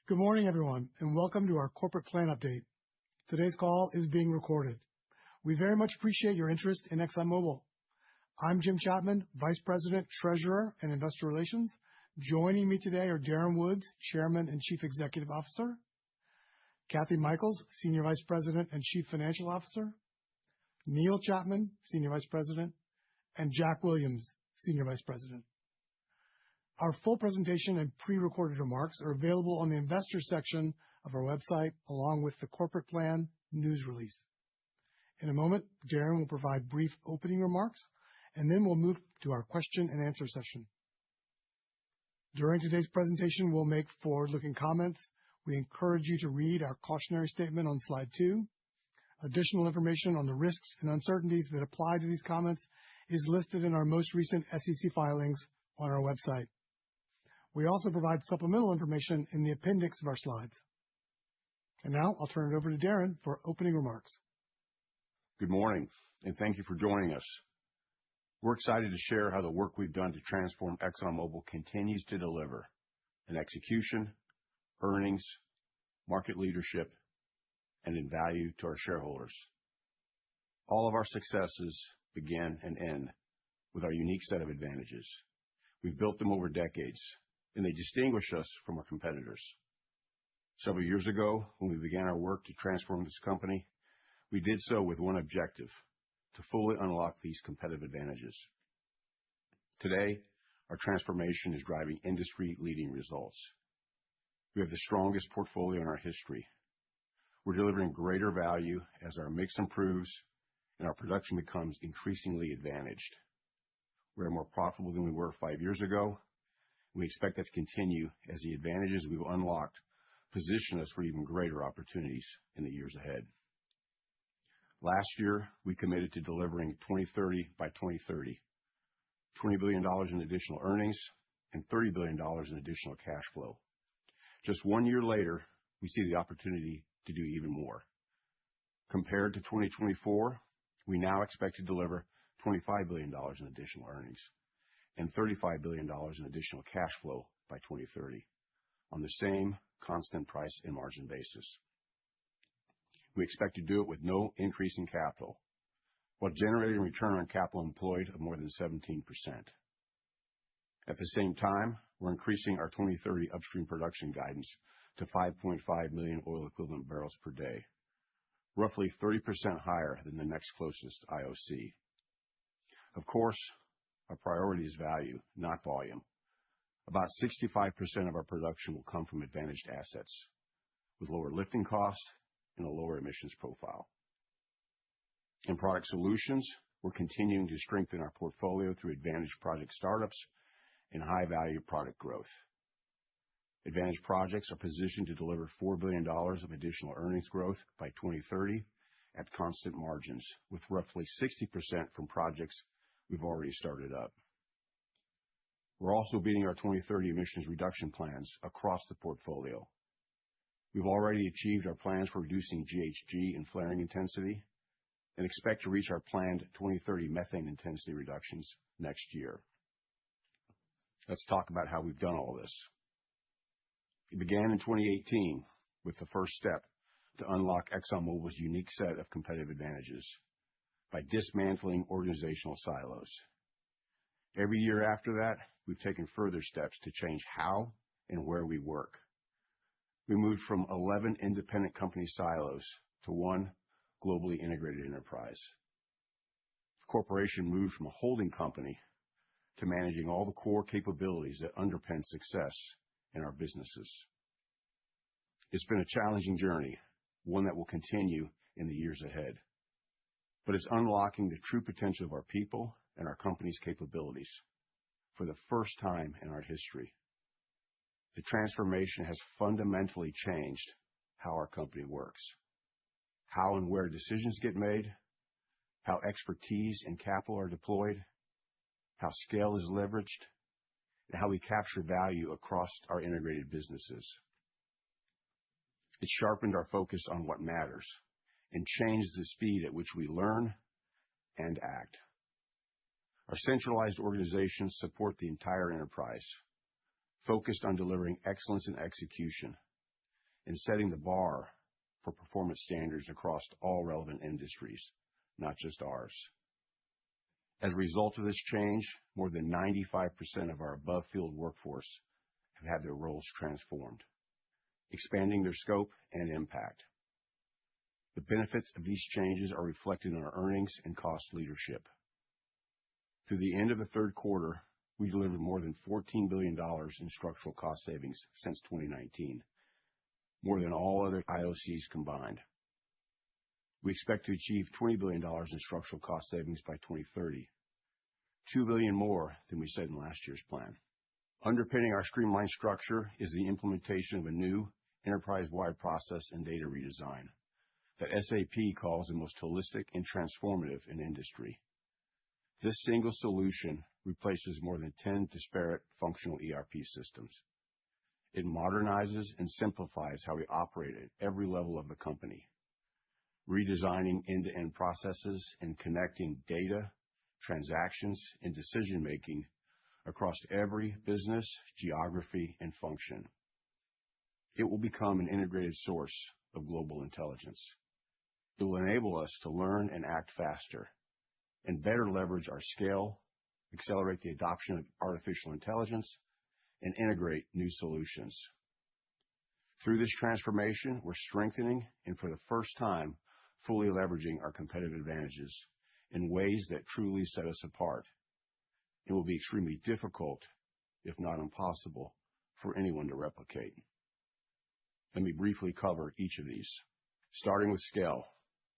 Good morning, everyone, and welcome to our corporate plan update. Today's call is being recorded. We very much appreciate your interest in Exxon Mobil. I'm Jim Chapman, Vice President, Treasurer, and Investor Relations. Joining me today are Darren Woods, Chairman and Chief Executive Officer, Kathy Michaels, Senior Vice President and Chief Financial Officer, Neil Chapman, Senior Vice President, and Jack Williams, Senior Vice President. Our full presentation and pre-recorded remarks are available on the Investor section of our website, along with the corporate plan news release. In a moment, Darren will provide brief opening remarks, and then we'll move to our question and answer session. During today's presentation, we'll make forward-looking comments. We encourage you to read our cautionary statement on slide 2. Additional information on the risks and uncertainties that apply to these comments is listed in our most recent SEC filings on our website. We also provide supplemental information in the appendix of our slides. And now I'll turn it over to Darren for opening remarks. Good morning, and thank you for joining us. We're excited to share how the work we've done to transform Exxon Mobil continues to deliver in execution, earnings, market leadership, and in value to our shareholders. All of our successes begin and end with our unique set of advantages. We've built them over decades, and they distinguish us from our competitors. Several years ago, when we began our work to transform this company, we did so with one objective: to fully unlock these competitive advantages. Today, our transformation is driving industry-leading results. We have the strongest portfolio in our history. We're delivering greater value as our mix improves and our production becomes increasingly advantaged. We're more profitable than we were 5 years ago. We expect that to continue as the advantages we've unlocked position us for even greater opportunities in the years ahead. Last year, we committed to delivering 2030 by 2030, $20 billion in additional earnings and $30 billion in additional cash flow. Just 1 year later, we see the opportunity to do even more. Compared to 2024, we now expect to deliver $25 billion in additional earnings and $35 billion in additional cash flow by 2030 on the same constant price and margin basis. We expect to do it with no increase in capital, while generating a return on capital employed of more than 17%. At the same time, we're increasing our 2030 upstream production guidance to 5.5 million oil equivalent barrels per day, roughly 30% higher than the next closest IOC. Of course, our priority is value, not volume. About 65% of our production will come from advantaged assets with lower lifting costs and a lower emissions profile. In Product Solutions, we're continuing to strengthen our portfolio through advantaged project startups and high-value product growth. Advantaged projects are positioned to deliver $4 billion of additional earnings growth by 2030 at constant margins, with roughly 60% from projects we've already started up. We're also beating our 2030 emissions reduction plans across the portfolio. We've already achieved our plans for reducing GHG and flaring intensity and expect to reach our planned 2030 methane intensity reductions next year. Let's talk about how we've done all this. It began in 2018 with the first step to unlock ExxonMobil's unique set of competitive advantages by dismantling organizational silos. Every year after that, we've taken further steps to change how and where we work. We moved from 11 independent company silos to one globally integrated enterprise. The corporation moved from a holding company to managing all the core capabilities that underpin success in our businesses. It's been a challenging journey, one that will continue in the years ahead. But it's unlocking the true potential of our people and our company's capabilities for the first time in our history. The transformation has fundamentally changed how our company works, how and where decisions get made, how expertise and capital are deployed, how scale is leveraged, and how we capture value across our integrated businesses. It's sharpened our focus on what matters and changed the speed at which we learn and act. Our centralized organizations support the entire enterprise, focused on delivering excellence in execution and setting the bar for performance standards across all relevant industries, not just ours. As a result of this change, more than 95% of our above-field workforce have had their roles transformed, expanding their scope and impact. The benefits of these changes are reflected in our earnings and cost leadership. Through the end of the third quarter, we delivered more than $14 billion in structural cost savings since 2019, more than all other IOCs combined. We expect to achieve $20 billion in structural cost savings by 2030, $2 billion more than we said in last year's plan. Underpinning our streamlined structure is the implementation of a new enterprise-wide process and data redesign that SAP calls the most holistic and transformative in industry. This single solution replaces more than 10 disparate functional ERP systems. It modernizes and simplifies how we operate at every level of the company, redesigning end-to-end processes and connecting data, transactions, and decision-making across every business, geography, and function. It will become an integrated source of global intelligence. It will enable us to learn and act faster and better leverage our scale, accelerate the adoption of artificial intelligence, and integrate new solutions. Through this transformation, we're strengthening and for the first time, fully leveraging our competitive advantages in ways that truly set us apart. It will be extremely difficult, if not impossible, for anyone to replicate. Let me briefly cover each of these, starting with scale,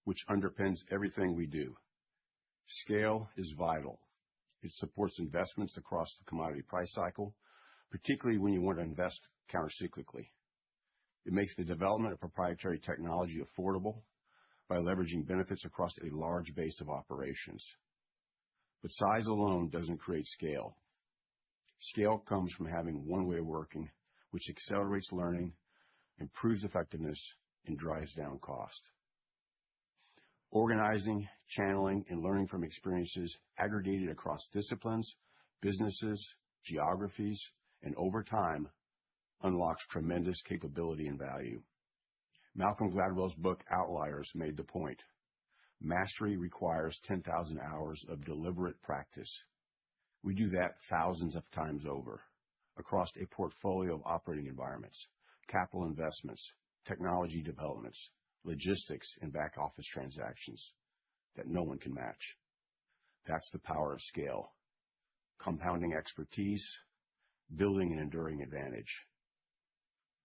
which underpins everything we do. Scale is vital. It supports investments across the commodity price cycle, particularly when you want to invest countercyclically. It makes the development of proprietary technology affordable by leveraging benefits across a large base of operations. But size alone doesn't create scale. Scale comes from having one way of working, which accelerates learning, improves effectiveness, and drives down cost. Organizing, channeling, and learning from experiences aggregated across disciplines, businesses, geographies, and over time unlocks tremendous capability and value. Malcolm Gladwell's book Outliers made the point. Mastery requires 10,000 hours of deliberate practice. We do that thousands of times over across a portfolio of operating environments, capital investments, technology developments, logistics, and back office transactions that no one can match. That's the power of scale. Compounding expertise, building an enduring advantage.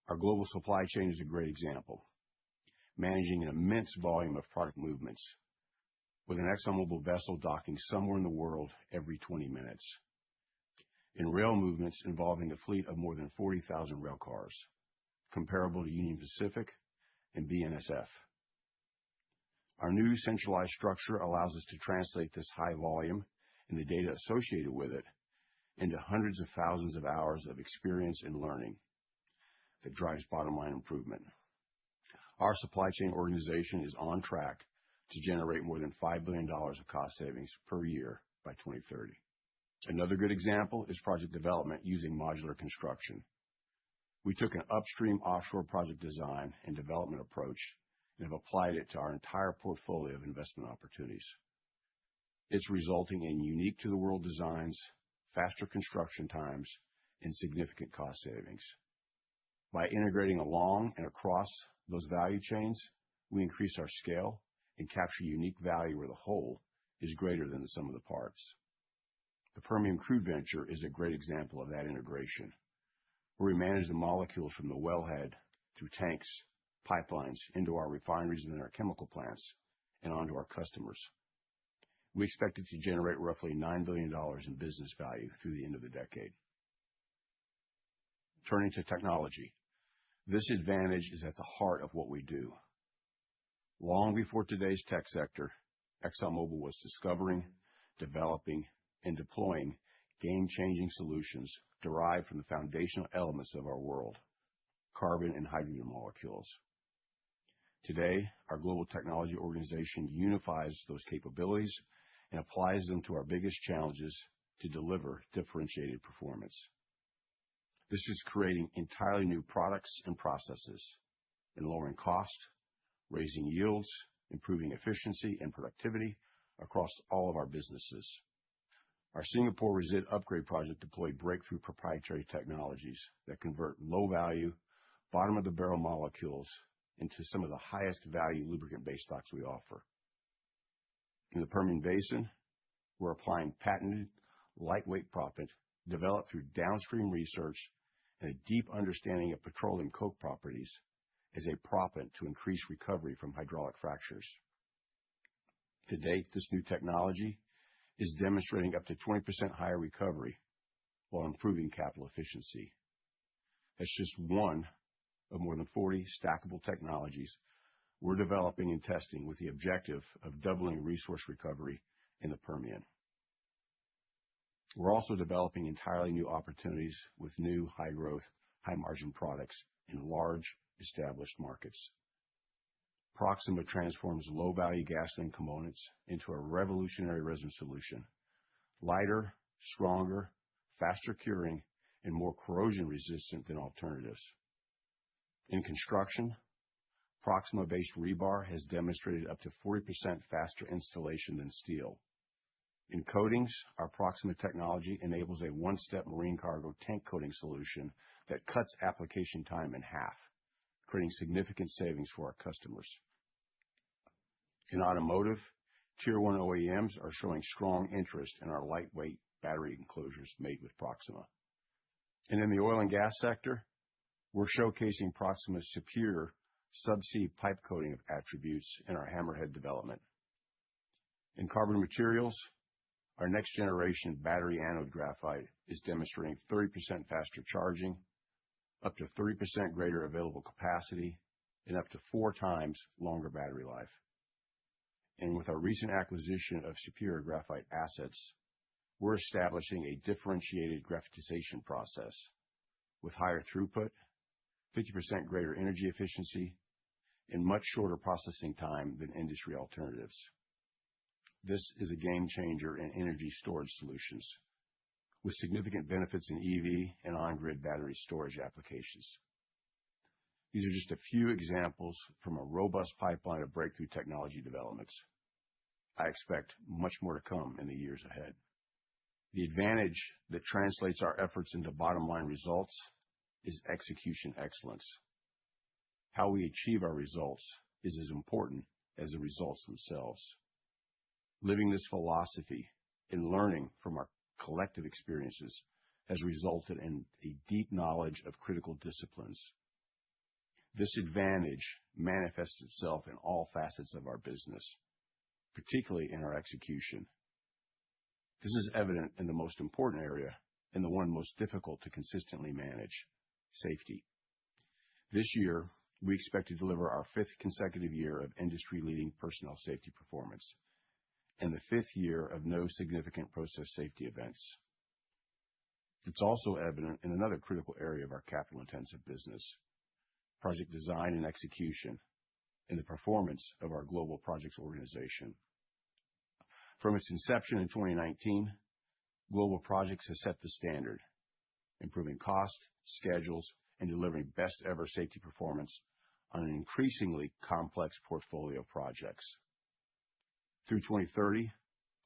Our global supply chain is a great example. Managing an immense volume of product movements with an Exxon Mobil vessel docking somewhere in the world every 20 minutes. In rail movements involving a fleet of more than 40,000 rail cars, comparable to Union Pacific and BNSF. Our new centralized structure allows us to translate this high volume and the data associated with it into hundreds of thousands of hours of experience and learning that drives bottom line improvement. Our supply chain organization is on track to generate more than $5 billion of cost savings per year by 2030. Another good example is project development using modular construction. We took an upstream offshore project design and development approach and have applied it to our entire portfolio of investment opportunities. It's resulting in unique to the world designs, faster construction times, and significant cost savings. By integrating along and across those value chains, we increase our scale and capture unique value where the whole is greater than the sum of the parts. The Permian crude venture is a great example of that integration, where we manage the molecules from the wellhead through tanks, pipelines, into our refineries and then our chemical plants, and onto our customers. We expect it to generate roughly $9 billion in business value through the end of the decade. Turning to technology. This advantage is at the heart of what we do. Long before today's tech sector, ExxonMobil was discovering, developing, and deploying game-changing solutions derived from the foundational elements of our world, carbon and hydrogen molecules. Today, our global technology organization unifies those capabilities and applies them to our biggest challenges to deliver differentiated performance. This is creating entirely new products and processes, in lowering cost, raising yields, improving efficiency and productivity across all of our businesses. Our Singapore Resid upgrade project deployed breakthrough proprietary technologies that convert low-value, bottom-of-the-barrel molecules into some of the highest value lubricant base stocks we offer. In the Permian Basin, we're applying patented lightweight proppant developed through downstream research and a deep understanding of petroleum coke properties as a proppant to increase recovery from hydraulic fractures. To date, this new technology is demonstrating up to 20% higher recovery while improving capital efficiency. That's just one of more than 40 stackable technologies we're developing and testing with the objective of doubling resource recovery in the Permian. We're also developing entirely new opportunities with new high-growth, high-margin products in large, established markets. Proxima transforms low-value gasoline components into a revolutionary resin solution, lighter, stronger, faster curing, and more corrosion-resistant than alternatives. In construction, Proxima-based rebar has demonstrated up to 40% faster installation than steel. In coatings, our Proxima technology enables a one-step marine cargo tank coating solution that cuts application time in half, creating significant savings for our customers. In automotive, Tier 1 OEMs are showing strong interest in our lightweight battery enclosures made with Proxima. And in the oil and gas sector, we're showcasing Proxima's superior subsea pipe coating attributes in our Hammerhead development. In carbon materials, our next-generation battery anode graphite is demonstrating 30% faster charging, up to 30% greater available capacity, and up to 4 times longer battery life. And with our recent acquisition of superior graphite assets, we're establishing a differentiated graphitization process with higher throughput, 50% greater energy efficiency, and much shorter processing time than industry alternatives. This is a game changer in energy storage solutions, with significant benefits in EV and on-grid battery storage applications. These are just a few examples from a robust pipeline of breakthrough technology developments. I expect much more to come in the years ahead. The advantage that translates our efforts into bottom-line results is execution excellence. How we achieve our results is as important as the results themselves. Living this philosophy and learning from our collective experiences has resulted in a deep knowledge of critical disciplines. This advantage manifests itself in all facets of our business, particularly in our execution. This is evident in the most important area and the one most difficult to consistently manage: safety. This year, we expect to deliver our 5th consecutive year of industry-leading personnel safety performance and the 5th year of no significant process safety events. It's also evident in another critical area of our capital-intensive business: project design and execution, and the performance of our global projects organization. From its inception in 2019, Global Projects has set the standard, improving cost, schedules, and delivering best-ever safety performance on an increasingly complex portfolio of projects. Through 2030,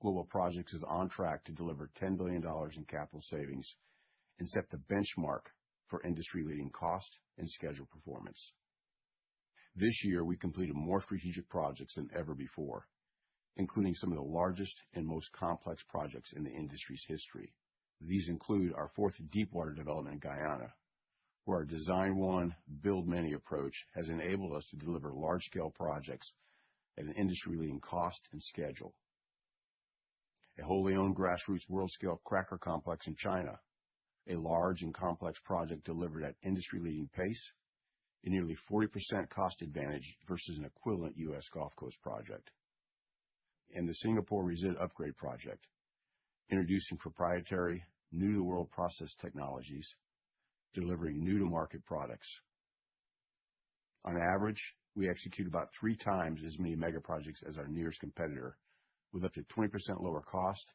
Global Projects is on track to deliver $10 billion in capital savings and set the benchmark for industry-leading cost and schedule performance. This year, we completed more strategic projects than ever before, including some of the largest and most complex projects in the industry's history. These include our 4th deepwater development in Guyana, where our Design One, Build Many approach has enabled us to deliver large-scale projects at an industry-leading cost and schedule. A wholly owned grassroots world-scale cracker complex in China, a large and complex project delivered at industry-leading pace and nearly 40% cost advantage versus an equivalent U.S. Gulf Coast project. And the Singapore Resid upgrade project, introducing proprietary, new-to-the-world process technologies, delivering new-to-market products. On average, we execute about 3 times as many mega projects as our nearest competitor, with up to 20% lower cost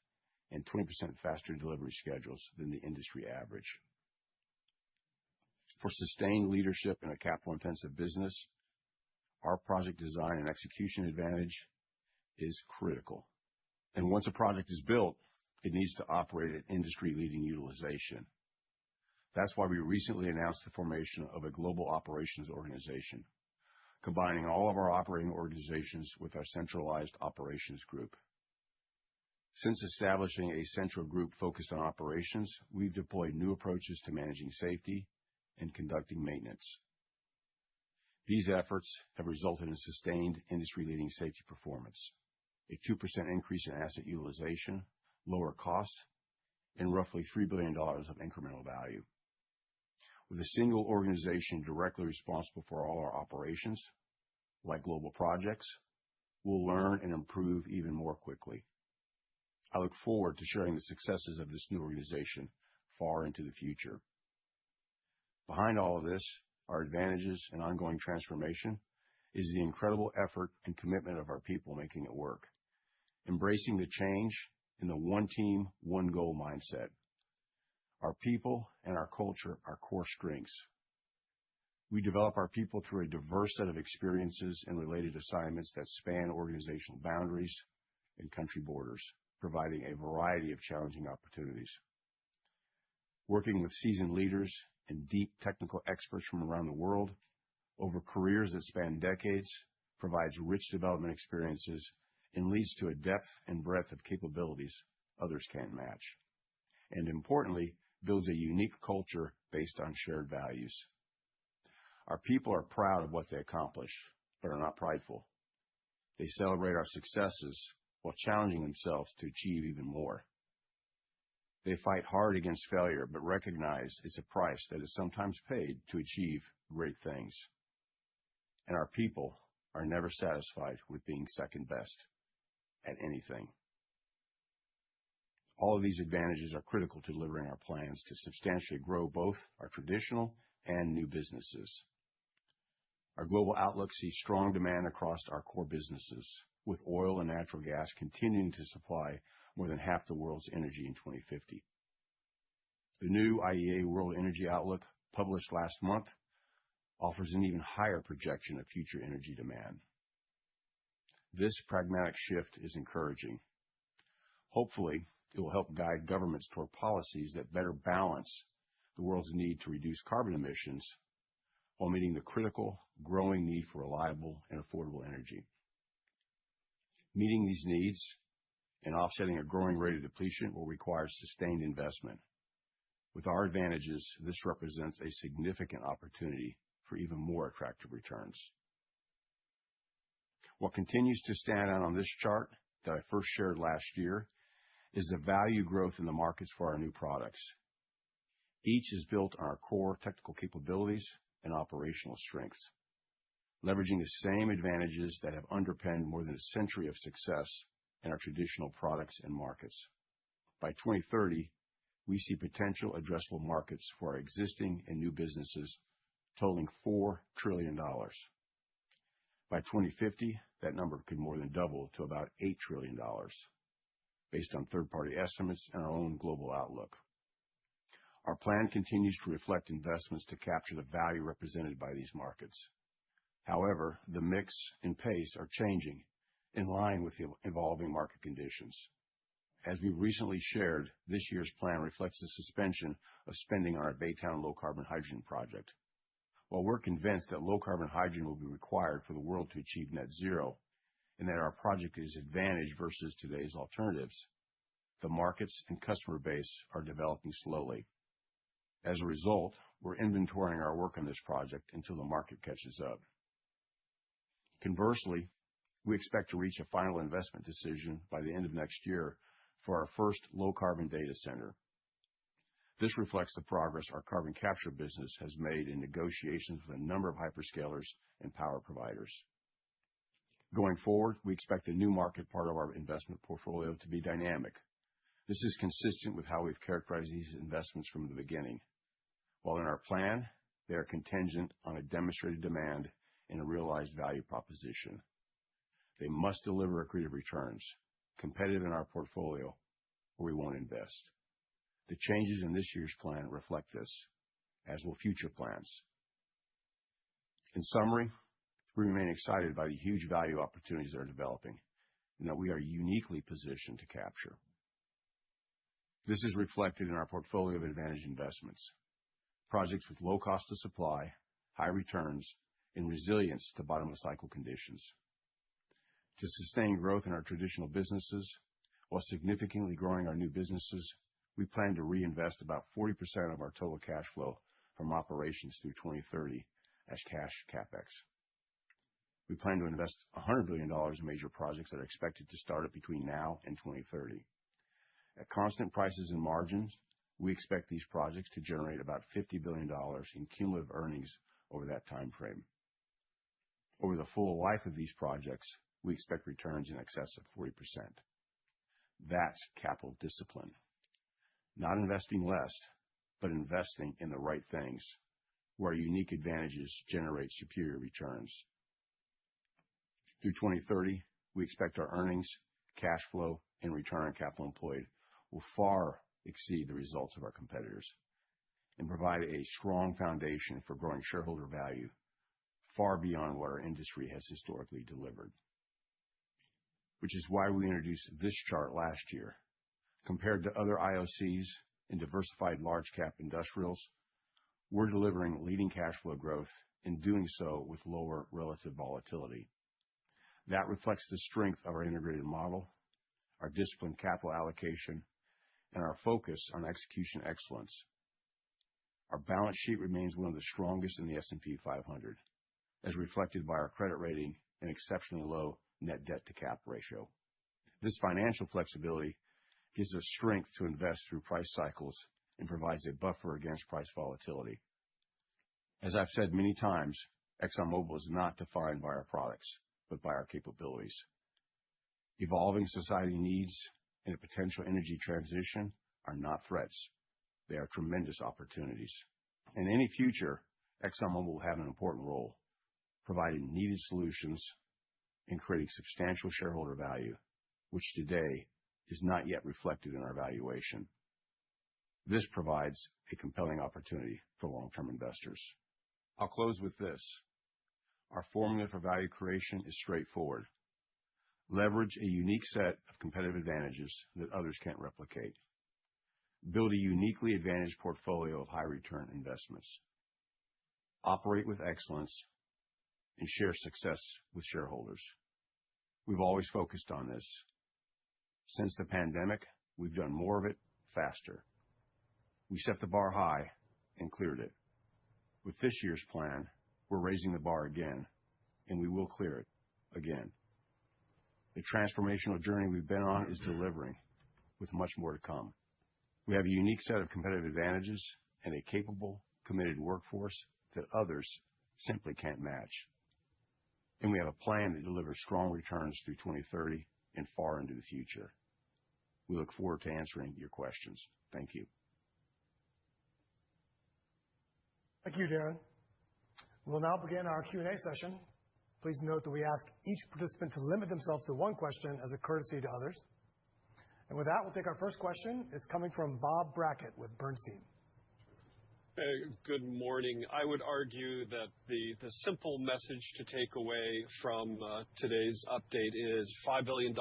and 20% faster delivery schedules than the industry average. For sustained leadership in a capital-intensive business, our project design and execution advantage is critical. And once a project is built, it needs to operate at industry-leading utilization. That's why we recently announced the formation of a global operations organization, combining all of our operating organizations with our centralized operations group. Since establishing a central group focused on operations, we've deployed new approaches to managing safety and conducting maintenance. These efforts have resulted in sustained industry-leading safety performance, a 2% increase in asset utilization, lower cost, and roughly $3 billion of incremental value. With a single organization directly responsible for all our operations, like global projects, we'll learn and improve even more quickly. I look forward to sharing the successes of this new organization far into the future. Behind all of this, our advantages and ongoing transformation is the incredible effort and commitment of our people making it work, embracing the change in the one team, one goal mindset. Our people and our culture are core strengths. We develop our people through a diverse set of experiences and related assignments that span organizational boundaries and country borders, providing a variety of challenging opportunities. Working with seasoned leaders and deep technical experts from around the world over careers that span decades provides rich development experiences and leads to a depth and breadth of capabilities others can't match. And importantly, builds a unique culture based on shared values. Our people are proud of what they accomplish, but are not prideful. They celebrate our successes while challenging themselves to achieve even more. They fight hard against failure, but recognize it's a price that is sometimes paid to achieve great things. And our people are never satisfied with being second best at anything. All of these advantages are critical to delivering our plans to substantially grow both our traditional and new businesses. Our global outlook sees strong demand across our core businesses, with oil and natural gas continuing to supply more than half the world's energy in 2050. The new IEA World Energy Outlook, published last month, offers an even higher projection of future energy demand. This pragmatic shift is encouraging. Hopefully, it will help guide governments toward policies that better balance the world's need to reduce carbon emissions while meeting the critical, growing need for reliable and affordable energy. Meeting these needs and offsetting a growing rate of depletion will require sustained investment. With our advantages, this represents a significant opportunity for even more attractive returns. What continues to stand out on this chart that I first shared last year is the value growth in the markets for our new products. Each is built on our core technical capabilities and operational strengths, leveraging the same advantages that have underpinned more than a century of success in our traditional products and markets. By 2030, we see potential addressable markets for our existing and new businesses totaling $4 trillion. By 2050, that number could more than double to about $8 trillion, based on third-party estimates and our own global outlook. Our plan continues to reflect investments to capture the value represented by these markets. However, the mix and pace are changing in line with the evolving market conditions. As we recently shared, this year's plan reflects the suspension of spending on our Baytown low-carbon hydrogen project. While we're convinced that low-carbon hydrogen will be required for the world to achieve net zero, and that our project is advantaged versus today's alternatives, the markets and customer base are developing slowly. As a result, we're inventorying our work on this project until the market catches up. Conversely, we expect to reach a final investment decision by the end of next year for our first low-carbon data center. This reflects the progress our carbon capture business has made in negotiations with a number of hyperscalers and power providers. Going forward, we expect the new market part of our investment portfolio to be dynamic. This is consistent with how we've characterized these investments from the beginning. While in our plan, they are contingent on a demonstrated demand and a realized value proposition. They must deliver accretive returns, competitive in our portfolio, or we won't invest. The changes in this year's plan reflect this, as will future plans. In summary, We remain excited by the huge value opportunities that are developing and that we are uniquely positioned to capture. This is reflected in our portfolio of advantage investments, projects with low cost of supply, high returns, and resilience to bottom-of-cycle conditions. To sustain growth in our traditional businesses while significantly growing our new businesses, we plan to reinvest about 40% of our total cash flow from operations through 2030 as cash CapEx. We plan to invest $100 billion in major projects that are expected to start up between now and 2030. At constant prices and margins, we expect these projects to generate about $50 billion in cumulative earnings over that time frame. Over the full life of these projects, we expect returns in excess of 40%. That's capital discipline. Not investing less, but investing in the right things, where our unique advantages generate superior returns. Through 2030, we expect our earnings, cash flow, and return on capital employed will far exceed the results of our competitors and provide a strong foundation for growing shareholder value far beyond what our industry has historically delivered. Which is why we introduced this chart last year. Compared to other IOCs and diversified large-cap industrials, we're delivering leading cash flow growth and doing so with lower relative volatility. That reflects the strength of our integrated model, our disciplined capital allocation, and our focus on execution excellence. Our balance sheet remains one of the strongest in the S&P 500, as reflected by our credit rating and exceptionally low net debt to cap ratio. This financial flexibility gives us strength to invest through price cycles and provides a buffer against price volatility. As I've said many times, Exxon Mobil is not defined by our products, but by our capabilities. Evolving society needs and a potential energy transition are not threats. They are tremendous opportunities. In any future, Exxon Mobil will have an important role, providing needed solutions and creating substantial shareholder value, which today is not yet reflected in our valuation. This provides a compelling opportunity for long-term investors. I'll close with this. Our formula for value creation is straightforward. Leverage a unique set of competitive advantages that others can't replicate. Build a uniquely advantaged portfolio of high-return investments. Operate with excellence and share success with shareholders. We've always focused on this. Since the pandemic, we've done more of it faster. We set the bar high and cleared it. With this year's plan, we're raising the bar again, and we will clear it again. The transformational journey we've been on is delivering, with much more to come. We have a unique set of competitive advantages and a capable, committed workforce that others simply can't match. And we have a plan that delivers strong returns through 2030 and far into the future. We look forward to answering your questions. Thank you. Thank you, Darren. We'll now begin our Q&A session. Please note that we ask each participant to limit themselves to one question as a courtesy to others. And with that, we'll take our first question. It's coming from Bob Brackett with Bernstein. Good morning. I would argue that the simple message to take away from today's update is $5 billion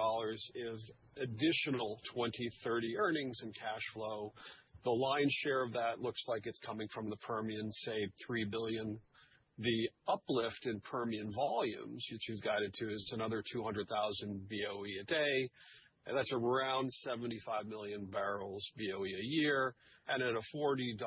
is additional 2030 earnings and cash flow. The lion's share of that looks like it's coming from the Permian, say $3 billion. The uplift in Permian volumes, which is guided to, is another 200,000 BOE a day. And that's around 75 million barrels BOE a year. And at a $40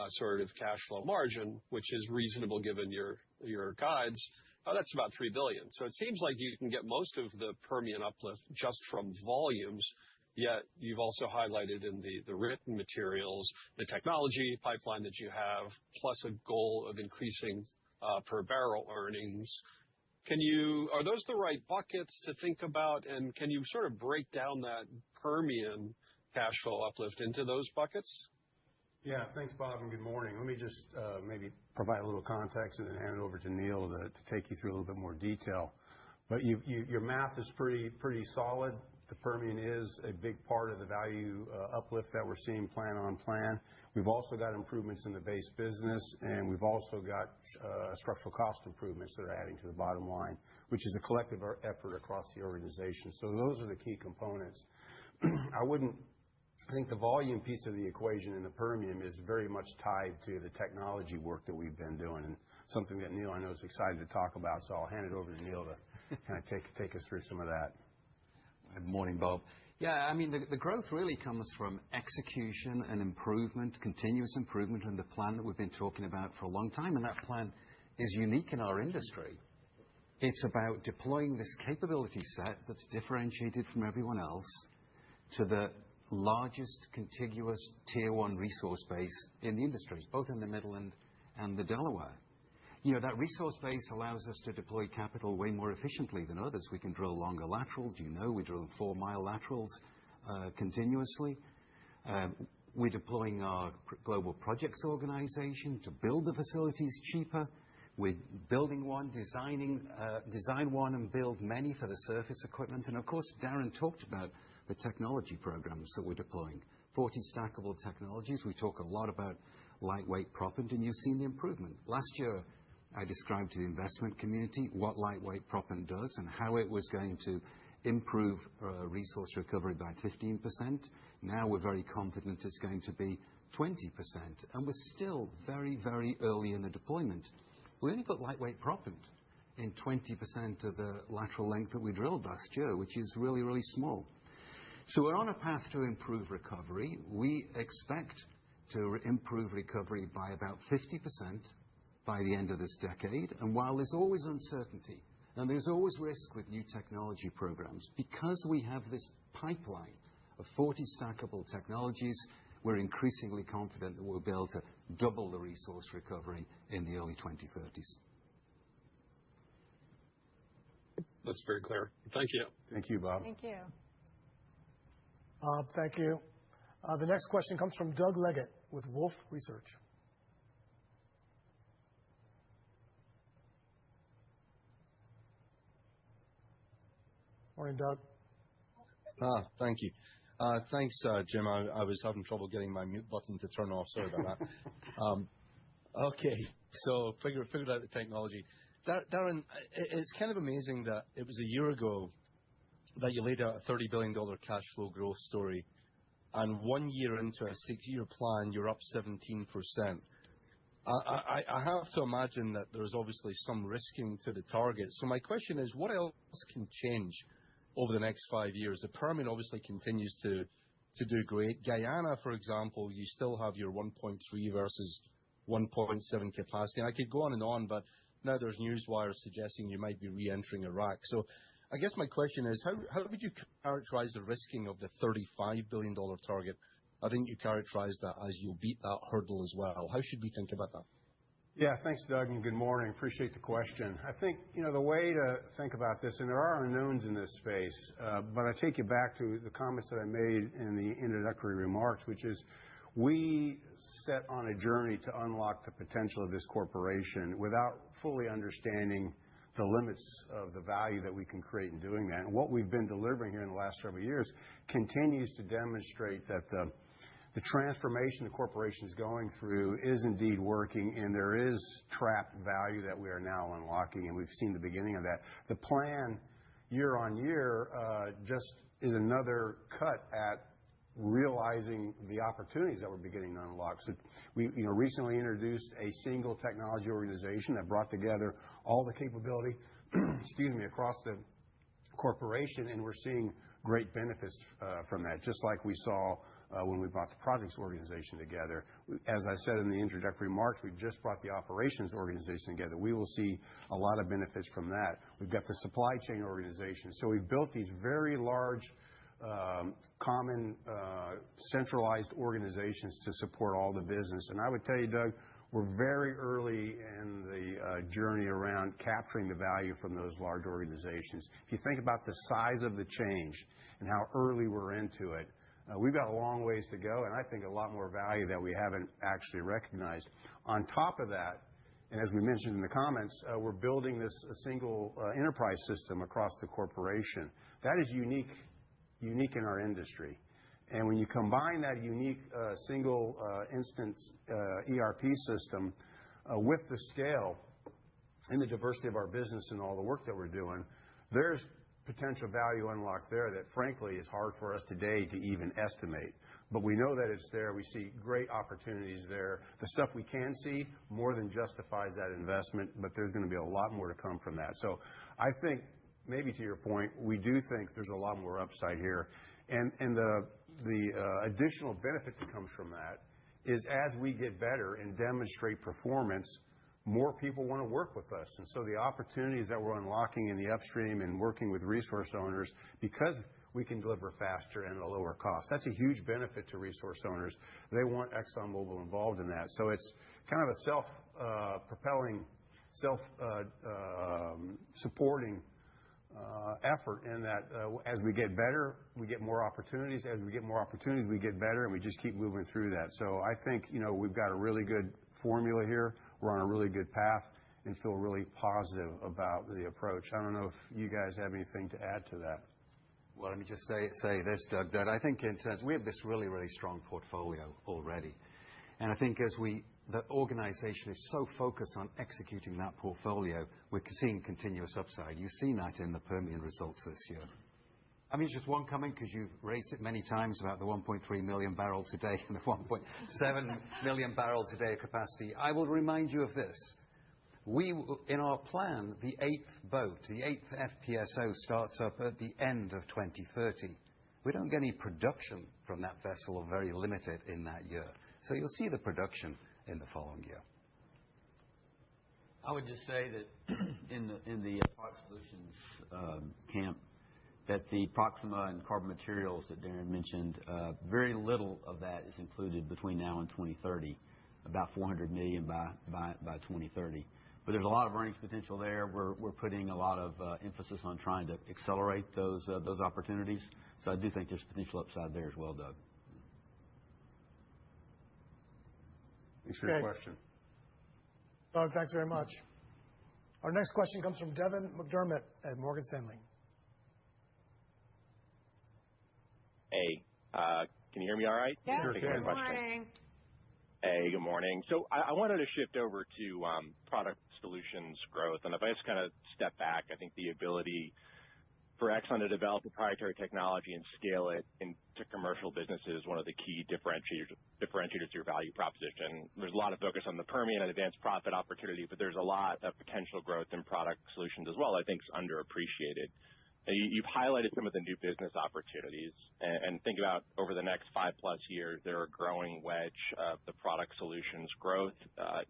sort of cash flow margin, which is reasonable given your guides, that's about $3 billion. So it seems like you can get most of the Permian uplift just from volumes. Yet you've also highlighted in the written materials the technology pipeline that you have, plus a goal of increasing per barrel earnings. Are those the right buckets to think about? And can you sort of break down that Permian cash flow uplift into those buckets? Yeah, thanks, Bob, and good morning. Let me just maybe provide a little context and then hand it over to Neil to take you through a little bit more detail. But your math is pretty solid. The Permian is a big part of the value uplift that we're seeing plan on plan. We've also got improvements in the base business, and we've also got structural cost improvements that are adding to the bottom line, which is a collective effort across the organization. So those are the key components. I think the volume piece of the equation in the Permian is very much tied to the technology work that we've been doing, and something that Neil, I know, is excited to talk about. So I'll hand it over to Neil to kind of take us through some of that. Good morning, Bob. Yeah, I mean, the growth really comes from execution and improvement, continuous improvement in the plan that we've been talking about for a long time, and that plan is unique in our industry. It's about deploying this capability set that's differentiated from everyone else to the largest contiguous Tier 1 resource base in the industry, both in the Midland and the Delaware. You know, that resource base allows us to deploy capital way more efficiently than others. We can drill longer laterals. You know, we drill 4-mile laterals continuously. We're deploying our global projects organization to build the facilities cheaper. We're building one, design one and build many for the surface equipment. And of course, Darren talked about the technology programs that we're deploying. 40 stackable technologies. We talk a lot about lightweight proppant, and you've seen the improvement. Last year, I described to the investment community what lightweight proppant does and how it was going to improve resource recovery by 15%. Now we're very confident it's going to be 20%. And we're still very, very early in the deployment. We only put lightweight proppant in 20% of the lateral length that we drilled last year, which is really, really small. So we're on a path to improve recovery. We expect to improve recovery by about 50% by the end of this decade. And while there's always uncertainty and there's always risk with new technology programs, because we have this pipeline of 40 stackable technologies, we're increasingly confident that we'll be able to double the resource recovery in the early 2030s. That's very clear. Thank you. Thank you, Bob. Thank you. Thank you. The next question comes from Doug Leggett with Wolfe Research. Morning, Doug. Thank you. Thanks, Jim. I was having trouble getting my mute button to turn off. Sorry about that. Okay, so figured out the technology. Darren, it's kind of amazing that it was a year ago that you laid out a $30 billion cash flow growth story, and 1 year into a 6-year plan, you're up 17%. I have to imagine that there's obviously some risking to the target. So my question is, what else can change over the next 5 years? The Permian obviously continues to do great. Guyana, for example, you still have your 1.3 versus 1.7 capacity. And I could go on and on, but now there's news wires suggesting you might be re-entering Iraq. So I guess my question is, how would you characterize the risking of the $35 billion target? I think you characterized that as you'll beat that hurdle as well. How should we think about that? Yeah, thanks, Doug, and good morning. Appreciate the question. I think, the way to think about this, and there are unknowns in this space, but I take you back to the comments that I made in the introductory remarks, which is we set on a journey to unlock the potential of this corporation without fully understanding the limits of the value that we can create in doing that. And what we've been delivering here in the last several years continues to demonstrate that the transformation the corporation is going through is indeed working, and there is trapped value that we are now unlocking, and we've seen the beginning of that. The plan year on year just is another cut at realizing the opportunities that we're beginning to unlock. So we recently introduced a single technology organization that brought together all the capability across the corporation, and we're seeing great benefits from that, just like we saw when we brought the projects organization together. As I said in the introductory remarks, we just brought the operations organization together. We will see a lot of benefits from that. We've got the supply chain organization. So we've built these very large, common, centralized organizations to support all the business. And I would tell you, Doug, we're very early in the journey around capturing the value from those large organizations. If you think about the size of the change and how early we're into it, we've got a long ways to go, and I think a lot more value that we haven't actually recognized. On top of that, and as we mentioned in the comments, we're building this single enterprise system across the corporation. That is unique unique in our industry. And when you combine that unique single instance ERP system with the scale and the diversity of our business and all the work that we're doing, there's potential value unlocked there that, frankly, is hard for us today to even estimate. But we know that it's there. We see great opportunities there. The stuff we can see more than justifies that investment, but there's going to be a lot more to come from that. So I think, maybe to your point, we do think there's a lot more upside here. And the additional benefit that comes from that is as we get better and demonstrate performance, more people want to work with us. And so the opportunities that we're unlocking in the upstream and working with resource owners, because we can deliver faster and at a lower cost, that's a huge benefit to resource owners. They want Exxon Mobil involved in that. So it's kind of a self-propelling, self-supporting effort in that as we get better, we get more opportunities. As we get more opportunities, we get better, and we just keep moving through that. So I think, we've got a really good formula here. We're on a really good path and feel really positive about the approach. I don't know if you guys have anything to add to that. Well, let me just say this, Doug, that I think we have this really, really strong portfolio already. And I think the organization is so focused on executing that portfolio, we're seeing continuous upside. You've seen that in the Permian results this year. I mean, just one comment, because you've raised it many times about the 1.3 million barrels a day and the 1.7 million barrels a day of capacity. I will remind you of this. In our plan, the 8th boat, the 8th FPSO starts up at the end of 2030. We don't get any production from that vessel, or very limited in that year. So you'll see the production in the following year. I would just say that in the Product Solutions camp, that the Proxima and carbon materials that Darren mentioned, very little of that is included between now and 2030, about $400 million by 2030. But there's a lot of earnings potential there. We're putting a lot of emphasis on trying to accelerate those opportunities. So I do think there's potential upside there as well, Doug. Thanks for your question. Doug, thanks very much. Our next question comes from Devin McDermott at Morgan Stanley. Hey, can you hear me all right? Yeah, sure. good morning. Hey, good morning. So I wanted to shift over to Product Solutions growth. And if I just kind of step back, I think the ability for Exxon to develop proprietary technology and scale it into commercial businesses is one of the key differentiators to your value proposition. There's a lot of focus on the Permian and advanced profit opportunity, but there's a lot of potential growth in Product Solutions as well. I think is underappreciated. You've highlighted some of the new business opportunities, and think about over the next 5+ years, there are a growing wedge of the Product Solutions growth.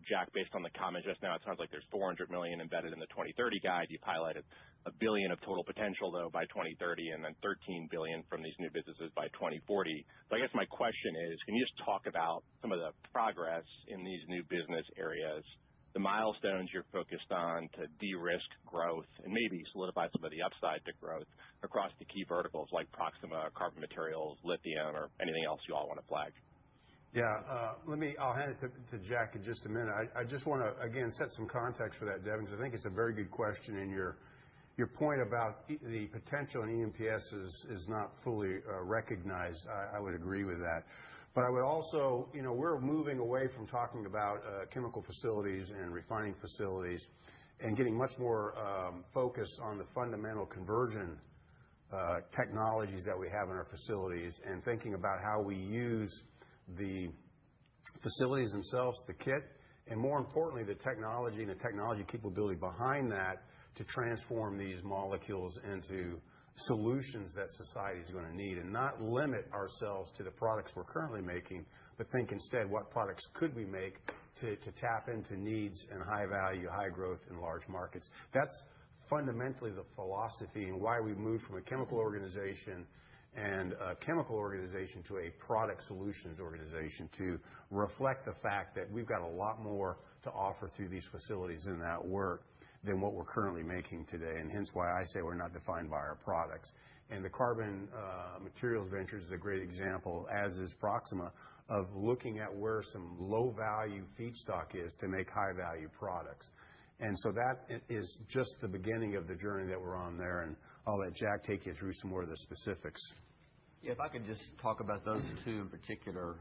Jack, based on the comment just now, it sounds like there's $400 million embedded in the 2030 guide. You've highlighted $1 billion of total potential, though, by 2030, and then $13 billion from these new businesses by 2040. So I guess my question is, can you just talk about some of the progress in these new business areas, the milestones you're focused on to de-risk growth and maybe solidify some of the upside to growth across the key verticals like Proxima, carbon materials, lithium, or anything else you all want to flag? Yeah, I'll hand it to Jack in just a minute. I just want to, again, set some context for that, Devin, because I think it's a very good question, and your point about the potential in EMPS is not fully recognized. I would agree with that. But I would also, we're moving away from talking about chemical facilities and refining facilities and getting much more focused on the fundamental conversion technologies that we have in our facilities, and thinking about how we use the facilities themselves, the kit, and more importantly, the technology and the technology capability behind that to transform these molecules into solutions that society is going to need, and not limit ourselves to the products we're currently making, but think instead, what products could we make to tap into needs and high value, high growth in large markets. That's fundamentally the philosophy and why we moved from a chemical organization to a product solutions organization, to reflect the fact that we've got a lot more to offer through these facilities in that work than what we're currently making today, and hence why I say we're not defined by our products. And the carbon materials ventures is a great example, as is Proxima, of looking at where some low-value feedstock is to make high-value products. And so that is just the beginning of the journey that we're on there, and I'll let Jack take you through some more of the specifics. If I could just talk about those two in particular.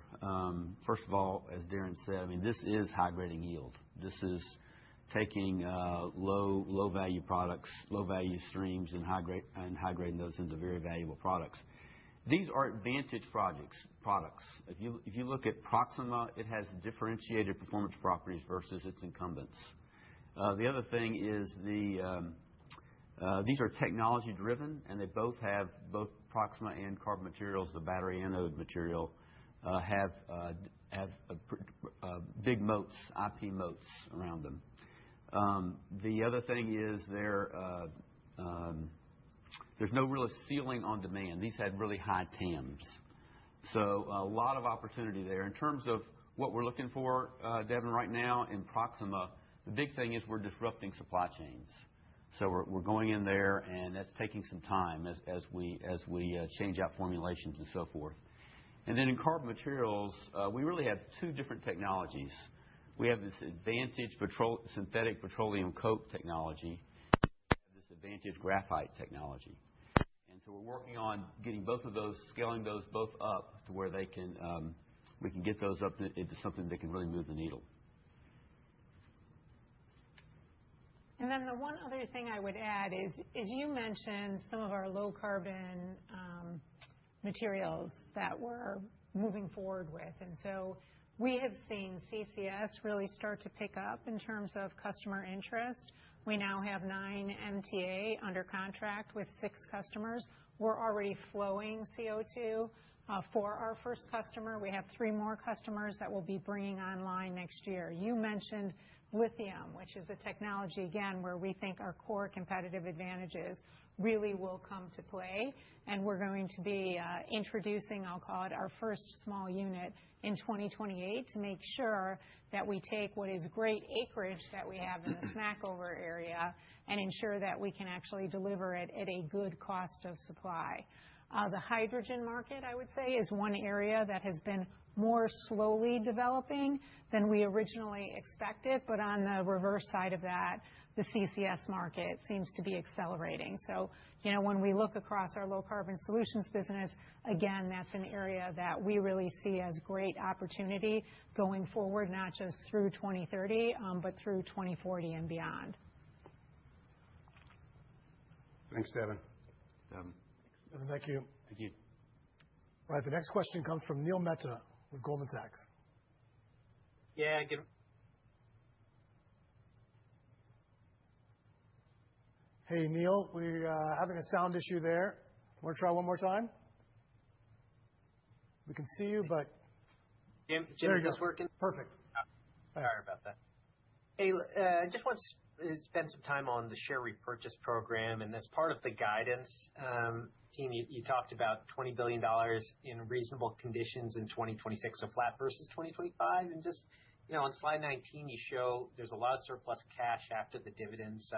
First of all, as Darren said, I mean, this is high-grading yield. This is taking low-value products, low-value streams, and high-grading those into very valuable products. These are advantage products. If you look at Proxima, it has differentiated performance properties versus its incumbents. The other thing is these are technology-driven, and they both have Proxima and Carbon Materials, the battery anode material, have big moats, IP moats around them. The other thing is there's no real ceiling on demand. These had really high TAMs. So a lot of opportunity there. In terms of what we're looking for, Devin, right now in Proxima, the big thing is we're disrupting supply chains. So we're going in there, and that's taking some time as we change out formulations and so forth. And then in Carbon Materials, we really have two different technologies. We have this advantage synthetic petroleum coke technology, this advantage graphite technology. And so we're working on getting both of those, scaling those both up to where we can get those up into something that can really move the needle. And then the one other thing I would add is you mentioned some of our low carbon materials that we're moving forward with. And so we have seen CCS really start to pick up in terms of customer interest. We now have 9 MTA under contract with 6 customers. We're already flowing CO2 for our first customer. We have 3 more customers that will be bringing online next year. You mentioned lithium, which is a technology, again, where we think our core competitive advantages really will come to play. And we're going to be introducing, I'll call it, our first small unit in 2028 to make sure that we take what is great acreage that we have in the Smackover area and ensure that we can actually deliver it at a good cost of supply. The hydrogen market, I would say, is one area that has been more slowly developing than we originally expected. But on the reverse side of that, the CCS market seems to be accelerating. So, when we look across our low carbon solutions business, again, that's an area that we really see as great opportunity going forward, not just through 2030, but through 2040 and beyond. Thanks, Devin. Devin, thank you. Thank you. All right, the next question comes from Neil Mehta with Goldman Sachs. Yeah, Hey, Neil, we're having a sound issue there. Want to try one more time? We can see you, but... Jim, is this working? Perfect. Sorry about that. Hey, I just want to spend some time on the share repurchase program. And as part of the guidance, team, you talked about $20 billion in reasonable conditions in 2026, so flat versus 2025. And just, on slide 19, you show there's a lot of surplus cash after the dividend. So,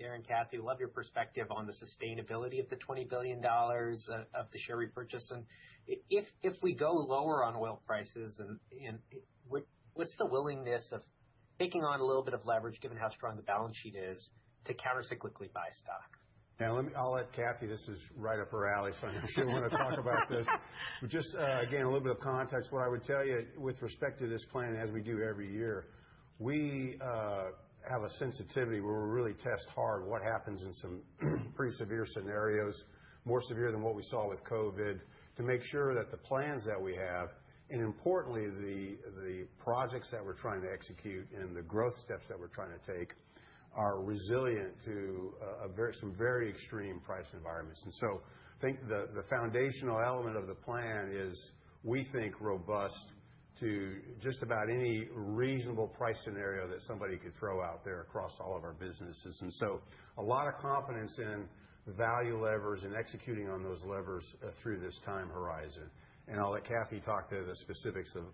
Darren, Kathy, love your perspective on the sustainability of the $20 billion of the share repurchase. And if we go lower on oil prices, and what's the willingness of taking on a little bit of leverage, given how strong the balance sheet is, to countercyclically buy stock? Now, I'll let Kathy, this is right up her alley, so I'm sure we want to talk about this. But just, again, a little bit of context. What I would tell you with respect to this plan, as we do every year, we have a sensitivity where we really test hard what happens in some pretty severe scenarios, more severe than what we saw with COVID, to make sure that the plans that we have, and importantly, the projects that we're trying to execute and the growth steps that we're trying to take, are resilient to some very extreme price environments. And so I think the foundational element of the plan is, we think, robust to just about any reasonable price scenario that somebody could throw out there across all of our businesses. And so a lot of confidence in value levers and executing on those levers through this time horizon. And I'll let Kathy talk to the specifics of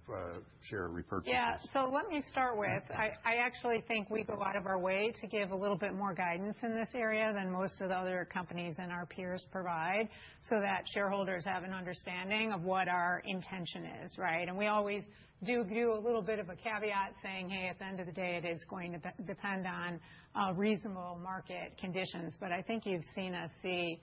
share repurchases. Yeah, so let me start with, I actually think we go out of our way to give a little bit more guidance in this area than most of the other companies and our peers provide, so that shareholders have an understanding of what our intention is, right? And we always do a little bit of a caveat saying, hey, at the end of the day, it is going to depend on reasonable market conditions. But I think you've seen us see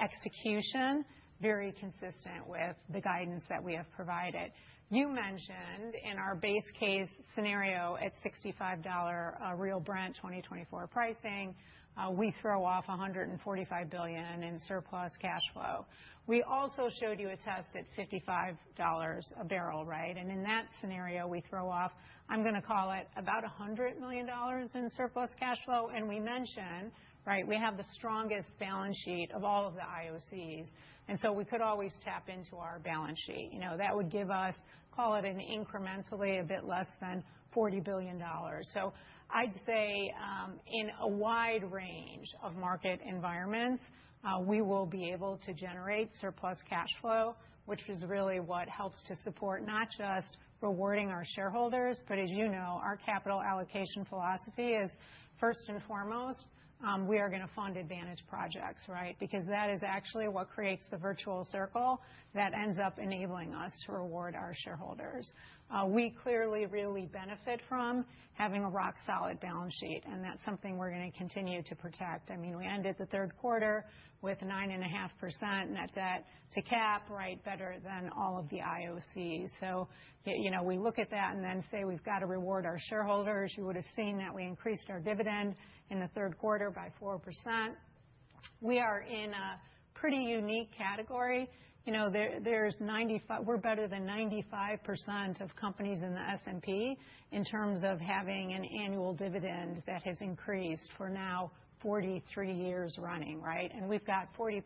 execution very consistent with the guidance that we have provided. You mentioned in our base case scenario at $65 real Brent 2024 pricing, we throw off $145 billion in surplus cash flow. We also showed you a test at $55 a barrel, right? And in that scenario, we throw off, I'm going to call it about $100 million in surplus cash flow. And we mentioned, right, we have the strongest balance sheet of all of the IOCs. And so we could always tap into our balance sheet. That would give us, call it an incrementally a bit less than $40 billion. So I'd say in a wide range of market environments, we will be able to generate surplus cash flow, which is really what helps to support not just rewarding our shareholders, but as you know, our capital allocation philosophy is first and foremost, we are going to fund advantage projects, right? Because that is actually what creates the virtuous circle that ends up enabling us to reward our shareholders. We clearly really benefit from having a rock-solid balance sheet, and that's something we're going to continue to protect. I mean, we ended the third quarter with 9.5% net debt to cap, right, better than all of the IOCs. So, we look at that and then say we've got to reward our shareholders. You would have seen that we increased our dividend in the third quarter by 4%. We are in a pretty unique category. We're better than 95% of companies in the S&P in terms of having an annual dividend that has increased for now 43 years running, right? And we've got 40%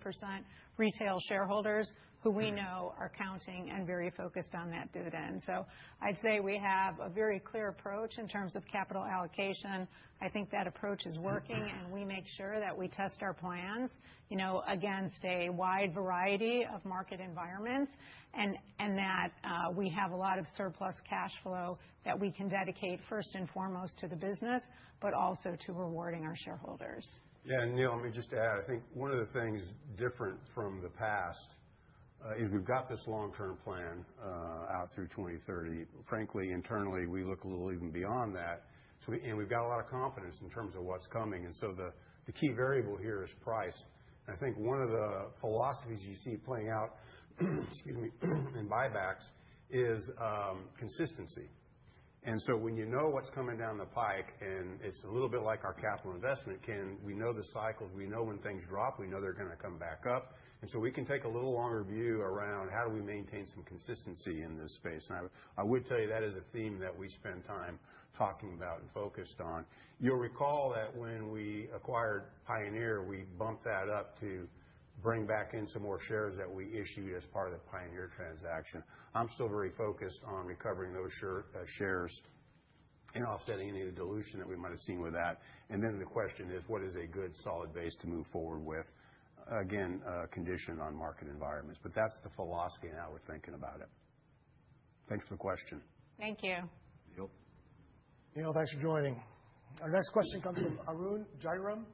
retail shareholders who we know are counting and very focused on that dividend. So I'd say we have a very clear approach in terms of capital allocation. I think that approach is working, and we make sure that we test our plans, against a wide variety of market environments, and that we have a lot of surplus cash flow that we can dedicate first and foremost to the business, but also to rewarding our shareholders. Yeah, and Neil, let me just add, I think one of the things different from the past is we've got this long-term plan out through 2030. Frankly, internally, we look a little even beyond that. And we've got a lot of confidence in terms of what's coming. And so the key variable here is price. And I think one of the philosophies you see playing out in buybacks is consistency. And so when you know what's coming down the pike, and it's a little bit like our capital investment, we know the cycles, we know when things drop, we know they're going to come back up. And so we can take a little longer view around how do we maintain some consistency in this space. And I would tell you that is a theme that we spend time talking about and focused on. You'll recall that when we acquired Pioneer, we bumped that up to bring back in some more shares that we issued as part of the Pioneer transaction. I'm still very focused on recovering those shares and offsetting any of the dilution that we might have seen with that. And then the question is, what is a good solid base to move forward with? Again, conditioned on market environments. But that's the philosophy and how we're thinking about it. Thanks for the question. Thank you. Neil, thanks for joining. Our next question comes from Arun Jayaram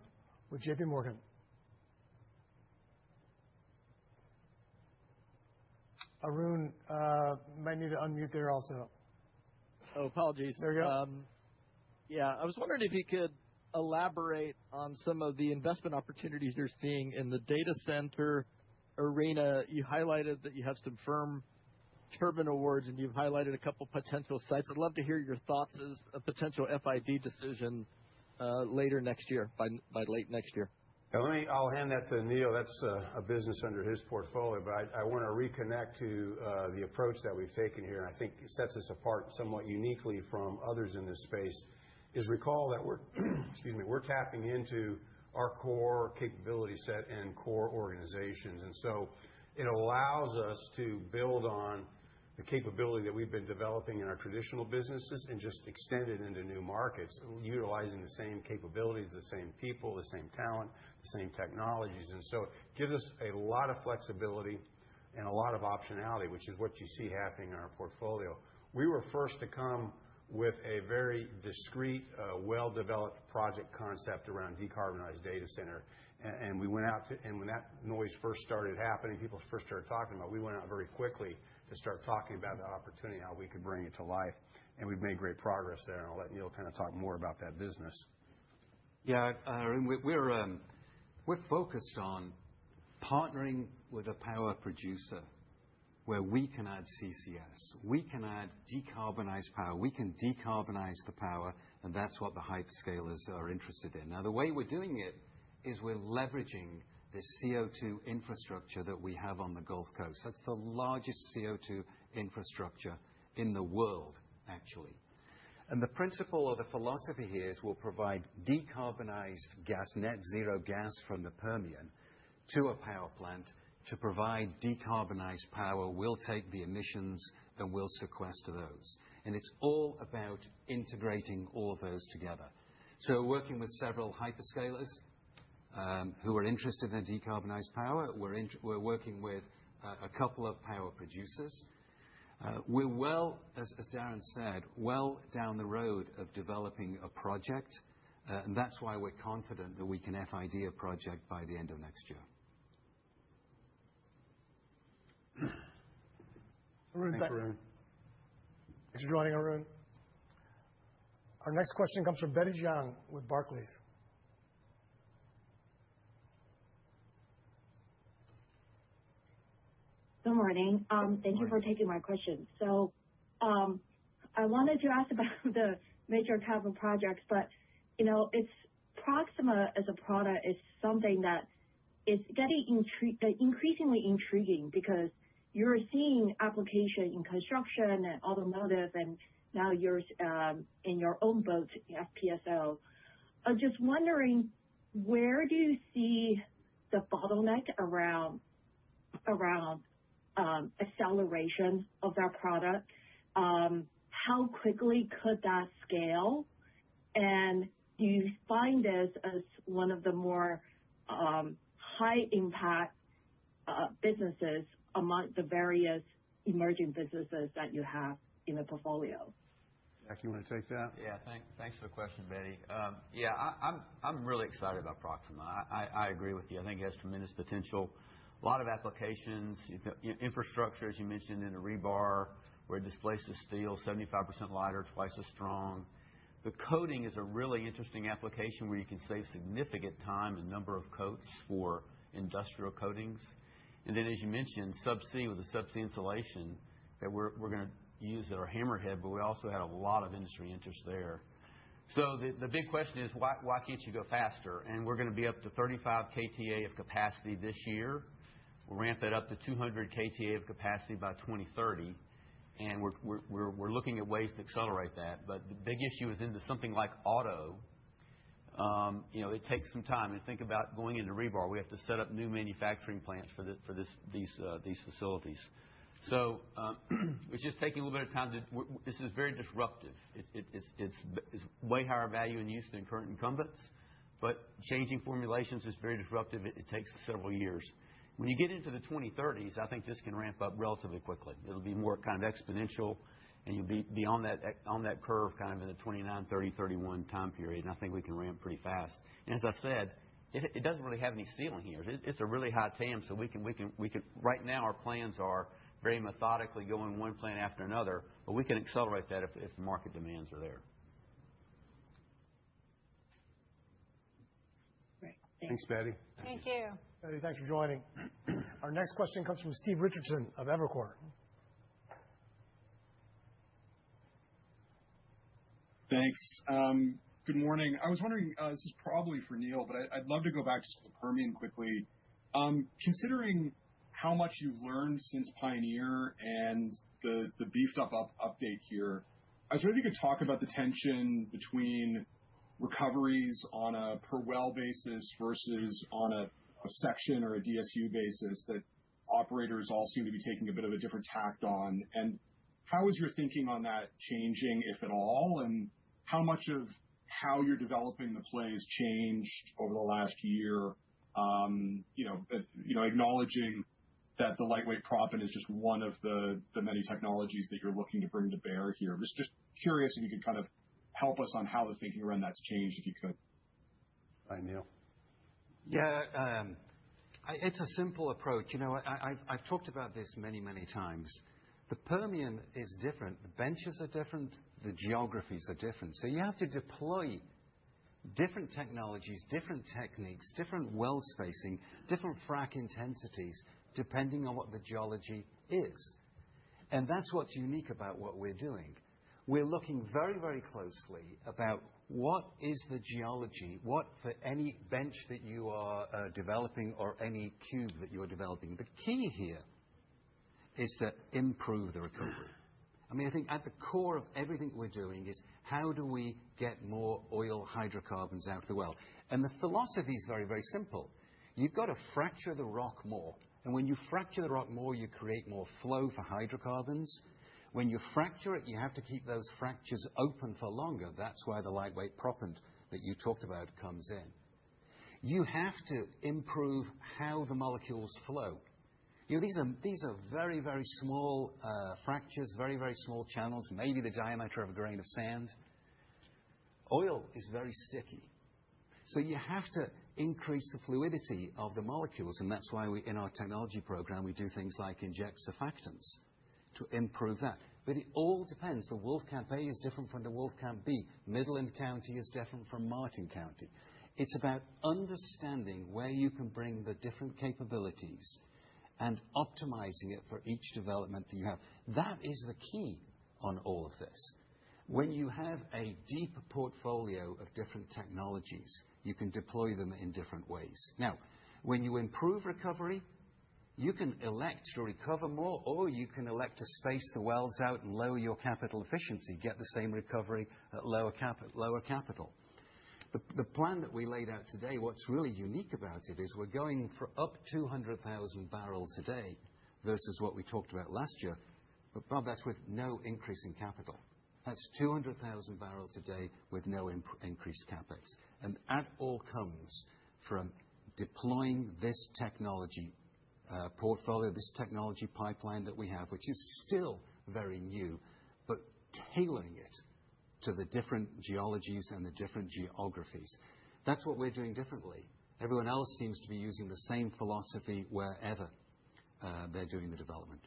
with J.P. Morgan. Arun, might need to unmute there also. Oh, apologies. There you go. Yeah, I was wondering if you could elaborate on some of the investment opportunities you're seeing in the data center arena. You highlighted that you have some firm turbine awards, and you've highlighted a couple potential sites. I'd love to hear your thoughts as a potential FID decision later next year, by late next year. I'll hand that to Neil. That's a business under his portfolio, but I want to reconnect to the approach that we've taken here, and I think it sets us apart somewhat uniquely from others in this space, is recall that we're tapping into our core capability set and core organizations. And so it allows us to build on the capability that we've been developing in our traditional businesses and just extend it into new markets, utilizing the same capabilities, the same people, the same talent, the same technologies. And so it gives us a lot of flexibility and a lot of optionality, which is what you see happening in our portfolio. We were first to come with a very discrete, well-developed project concept around decarbonized data center. And we went out and when that noise first started happening, people first started talking about it, we went out very quickly to start talking about the opportunity, how we could bring it to life. And we've made great progress there. And I'll let Neil kind of talk more about that business. Yeah, we're focused on partnering with a power producer where we can add CCS, we can add decarbonized power, we can decarbonize the power, and that's what the hyperscalers are interested in. Now, the way we're doing it is we're leveraging this CO2 infrastructure that we have on the Gulf Coast. That's the largest CO2 infrastructure in the world, actually. And the principle or the philosophy here is we'll provide decarbonized gas, net zero gas from the Permian to a power plant to provide decarbonized power. We'll take the emissions and we'll sequester those. And it's all about integrating all of those together. So we're working with several hyperscalers who are interested in decarbonized power. We're working with a couple of power producers. We're well, as Darren said, well down the road of developing a project. And that's why we're confident that we can FID a project by the end of next year. Arun, Thanks, Arun. Thanks for joining, Arun. Our next question comes from Betty Jiang with Barclays. Good morning. Thank you for taking my question. So I wanted to ask about the major capital projects, but it's Proxima as a product is something that is getting increasingly intriguing because you're seeing application in construction and automotive, and now you're in your own boat, FPSO. I'm just wondering, where do you see the bottleneck around acceleration of that product? How quickly could that scale? And do you find this as one of the more high impact businesses among the various emerging businesses that you have in the portfolio? Jack, you want to take that? Yeah, thanks for the question, Betty. I'm really excited about Proxima. I agree with you. I think it has tremendous potential. A lot of applications, infrastructure, as you mentioned, in the rebar, where it displaces steel, 75% lighter, twice as strong. The coating is a really interesting application where you can save significant time and number of coats for industrial coatings. And then, as you mentioned, subsea with the subsea insulation that we're going to use at our hammerhead, but we also had a lot of industry interest there. So the big question is, why can't you go faster? And we're going to be up to 35 KTA of capacity this year. We'll ramp that up to 200 KTA of capacity by 2030. And we're looking at ways to accelerate that. But the big issue is into something like auto. It takes some time. And think about going into rebar. We have to set up new manufacturing plants for these facilities. So it's just taking a little bit of time. This is very disruptive. It's way higher value in use than current incumbents. But changing formulations is very disruptive. It takes several years. When you get into the 2030s, I think this can ramp up relatively quickly. It'll be more kind of exponential, and you'll be on that curve kind of in the 29, 30, 31 time period. And I think we can ramp pretty fast. And as I said, it doesn't really have any ceiling here. It's a really high TAM, so we can. Right now, our plans are very methodically going one plant after another, but we can accelerate that if the market demands are there. Great. Thanks, Betty. Thank you. Betty, thanks for joining. Our next question comes from Steve Richardson of Evercore. Thanks. Good morning. I was wondering, this is probably for Neil, but I'd love to go back just to the Permian quickly. Considering how much you've learned since Pioneer and the beefed up update here, I was wondering if you could talk about the tension between recoveries on a per well basis versus on a section or a DSU basis that operators all seem to be taking a bit of a different tact on. And how is your thinking on that changing, if at all? And how much of how you're developing the play has changed over the last year? Acknowledging that the lightweight proppant is just one of the many technologies that you're looking to bring to bear here. Just curious if you could kind of help us on how the thinking around that's changed, if you could. Hi, Neil. Yeah, it's a simple approach. I've talked about this many, many times. The Permian is different. The benches are different. The geographies are different. So you have to deploy different technologies, different techniques, different well spacing, different frac intensities, depending on what the geology is. And that's what's unique about what we're doing. We're looking very, very closely about what is the geology, what for any bench that you are developing or any cube that you are developing. The key here is to improve the recovery. I mean, I think at the core of everything we're doing is how do we get more oil hydrocarbons out of the well? And the philosophy is very, very simple. You've got to fracture the rock more. And when you fracture the rock more, you create more flow for hydrocarbons. When you fracture it, you have to keep those fractures open for longer. That's why the lightweight proppant that you talked about comes in. You have to improve how the molecules flow. You know, these are very, very small fractures, very, very small channels, maybe the diameter of a grain of sand. Oil is very sticky. So you have to increase the fluidity of the molecules, and that's why in our technology program we do things like inject surfactants to improve that. But it all depends. The Wolfcamp A is different from the Wolfcamp B. Midland County is different from Martin County. It's about understanding where you can bring the different capabilities and optimizing it for each development that you have. That is the key on all of this. When you have a deep portfolio of different technologies, you can deploy them in different ways. Now, when you improve recovery, you can elect to recover more, or you can elect to space the wells out and lower your capital efficiency, get the same recovery at lower capital. The plan that we laid out today, what's really unique about it is we're going for up 200,000 barrels a day versus what we talked about last year. But Bob, that's with no increase in capital. That's 200,000 barrels a day with no increased capex. And that all comes from deploying this technology portfolio, this technology pipeline that we have, which is still very new, but tailoring it to the different geologies and the different geographies. That's what we're doing differently. Everyone else seems to be using the same philosophy wherever they're doing the development.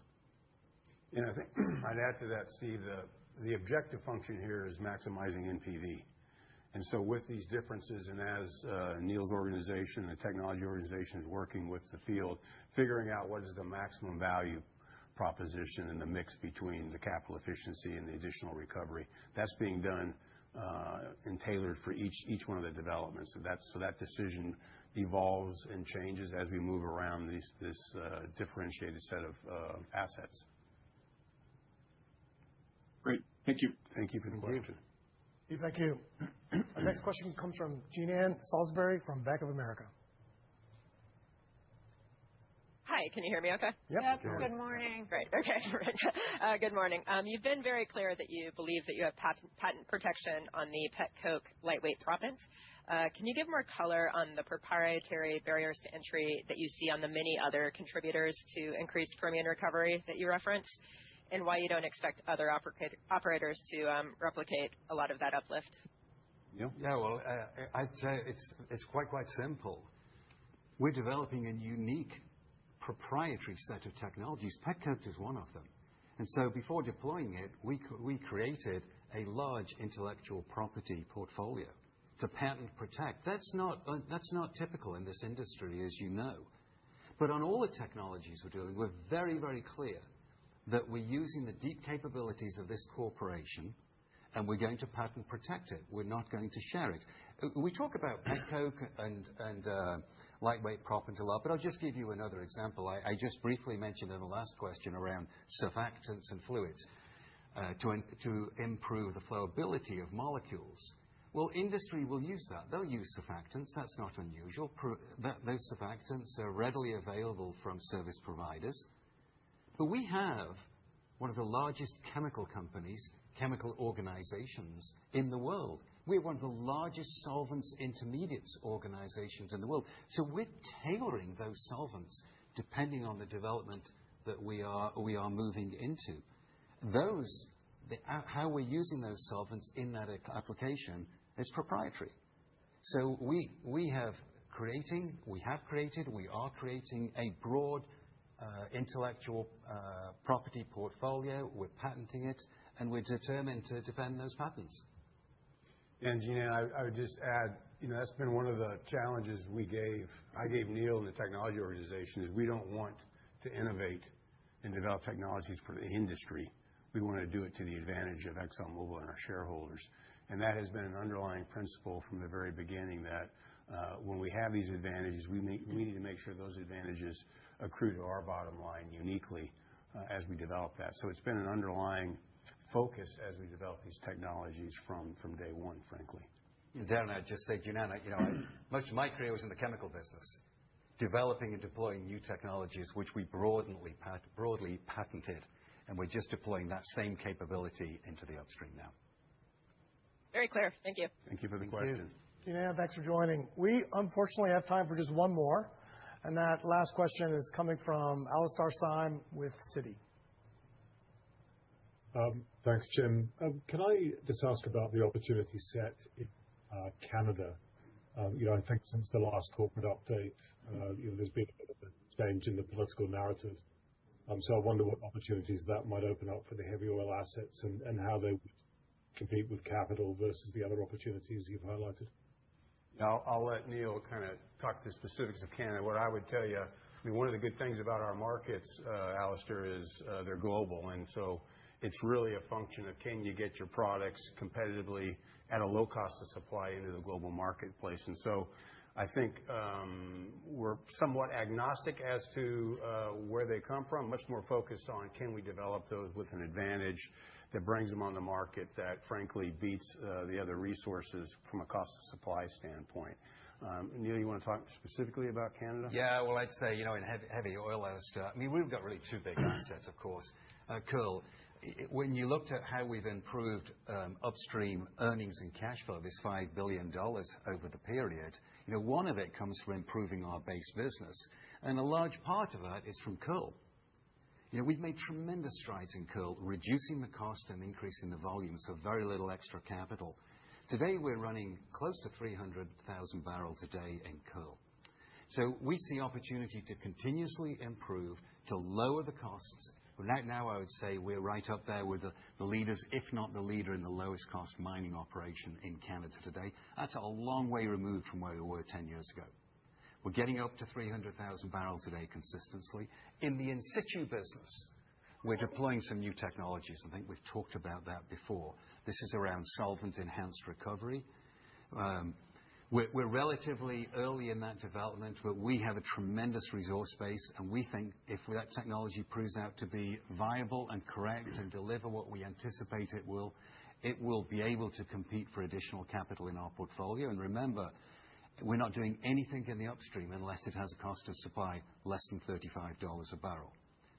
I think I'd add to that, Steve, the objective function here is maximizing NPV. And so with these differences, and as Neil's organization, the technology organization is working with the field, figuring out what is the maximum value proposition and the mix between the capital efficiency and the additional recovery. That's being done and tailored for each one of the developments. So that decision evolves and changes as we move around this differentiated set of assets. Great. Thank you. Thank you for the question. Steve, thank you. Our next question comes from Jean Ann Salisbury from Bank of America. Hi, can you hear me okay? Yep. Good morning. Great. Okay. Good morning. You've been very clear that you believe that you have patent protection on the petcoke lightweight proppant. Can you give more color on the proprietary barriers to entry that you see on the many other contributors to increased Permian recovery that you referenced, and why you don't expect other operators to replicate a lot of that uplift? Yeah, well, I'd say it's quite simple. We're developing a unique proprietary set of technologies. Petcoke is one of them. And so before deploying it, we created a large intellectual property portfolio to patent protect. That's not typical in this industry, as you know. But on all the technologies we're doing, we're very, very clear that we're using the deep capabilities of this corporation, and we're going to patent protect it. We're not going to share it. We talk about petcoke and lightweight proppant a lot, but I'll just give you another example. I just briefly mentioned in the last question around surfactants and fluids to improve the flowability of molecules. Well, industry will use that. They'll use surfactants. That's not unusual. Those surfactants are readily available from service providers. But we have one of the largest chemical companies, chemical organizations in the world. We're one of the largest solvents intermediates organizations in the world. So we're tailoring those solvents depending on the development that we are moving into. How we're using those solvents in that application is proprietary. So we are creating a broad intellectual property portfolio. We're patenting it, and we're determined to defend those patents. And Jean, I would just add, That's been one of the challenges I gave Neil and the technology organization is we don't want to innovate and develop technologies for the industry. We want to do it to the advantage of Exxon Mobil and our shareholders. And that has been an underlying principle from the very beginning that when we have these advantages, we need to make sure those advantages accrue to our bottom line uniquely as we develop that. So it's been an underlying focus as we develop these technologies from day one, frankly. Darren, I'd just say, most of my career was in the chemical business, developing and deploying new technologies, which we broadly patented, and we're just deploying that same capability into the upstream now. Very clear. Thank you. Thank you for the question. Thanks for joining. We unfortunately have time for just one more, and that last question is coming from Alistair Syme with Citi. Thanks, Jim. Can I just ask about the opportunity set in Canada? I think since the last corporate update, there's been a bit of a change in the political narrative. So I wonder what opportunities that might open up for the heavy oil assets and how they would compete with capital versus the other opportunities you've highlighted. I'll let Neil kind of talk to the specifics of Canada. What I would tell you, one of the good things about our markets, Alistair, is they're global. And so it's really a function of can you get your products competitively at a low cost of supply into the global marketplace. And so I think we're somewhat agnostic as to where they come from, much more focused on can we develop those with an advantage that brings them on the market that, frankly, beats the other resources from a cost of supply standpoint. Neil, you want to talk specifically about Canada? Yeah, well, I'd say, in heavy oil, Alistair, we've got really two big assets, of course. Kearl, when you looked at how we've improved upstream earnings and cash flow, this $5 billion over the period, one of it comes from improving our base business. And a large part of that is from Kearl. We've made tremendous strides in Kearl, reducing the cost and increasing the volume, so very little extra capital. Today, we're running close to 300,000 barrels a day in Kearl. So we see opportunity to continuously improve, to lower the costs. Right now, I would say we're right up there with the leaders, if not the leader in the lowest cost mining operation in Canada today. That's a long way removed from where we were 10 years ago. We're getting up to 300,000 barrels a day consistently. In the in-situ business, we're deploying some new technologies. I think we've talked about that before. This is around solvent-enhanced recovery. We're relatively early in that development, but we have a tremendous resource base, and we think if that technology proves out to be viable and correct and deliver what we anticipate it will be able to compete for additional capital in our portfolio. And remember, we're not doing anything in the upstream unless it has a cost of supply less than $35 a barrel.